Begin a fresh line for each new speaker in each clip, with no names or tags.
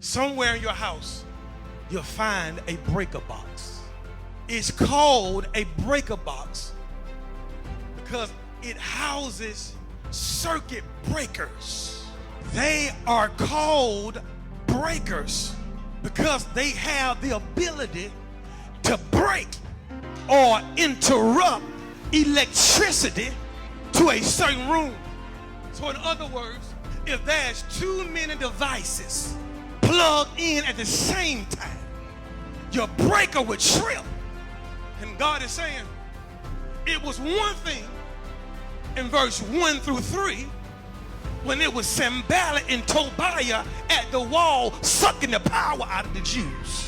Somewhere in your house, you'll find a breaker box. It's called a breaker box because it houses circuit breakers. They are called breakers because they have the ability to break or interrupt electricity to a certain room. So in other words, if there's too many devices plugged in at the same time, your breaker would trip. And God is saying, it was one thing in verse 1 through 3 when it was Sanballat and Tobiah at the wall sucking the power out of the Jews.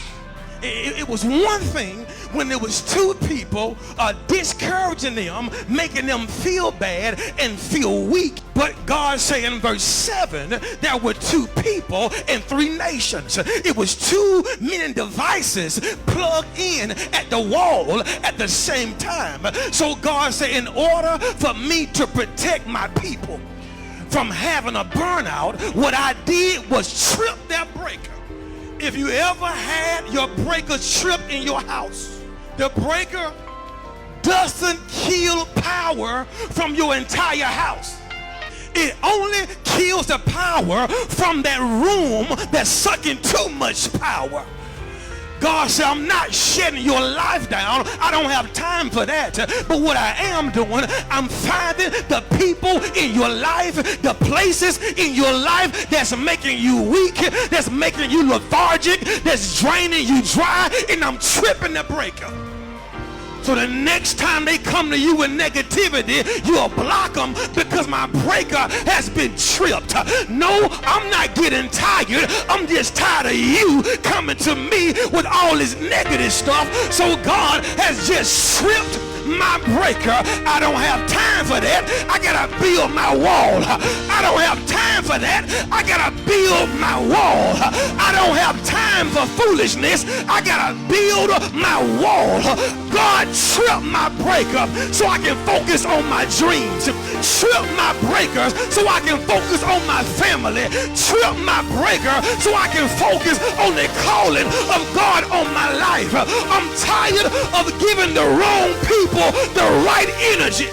It was one thing when there was two people discouraging them, making them feel bad and feel weak. But God said in verse 7, there were two people and three nations. It was too many devices plugged in at the wall at the same time. So God said, in order for me to protect my people from having a burnout, what I did was trip their breaker. If you ever had your breaker trip in your house, the breaker doesn't kill power from your entire house. It only kills the power from that room that's sucking too much power. God said, I'm not shutting your life down. I don't have time for that. But what I am doing, I'm finding the people in your life, the places in your life that's making you weak, that's making you lethargic, that's draining you dry, and I'm tripping the breaker. So the next time they come to you with negativity, you'll block them because my breaker has been tripped. No, I'm not getting tired. I'm just tired of you coming to me with all this negative stuff. So God has just tripped my breaker. I don't have time for that. I gotta build my wall. I don't have time for that. I gotta build my wall. I don't have time for foolishness. I gotta build my wall. God, trip my breaker so I can focus on my dreams. Trip my breakers so I can focus on my family. Trip my breaker so I can focus on the calling of God on my life. I'm tired of giving the wrong people the right energy.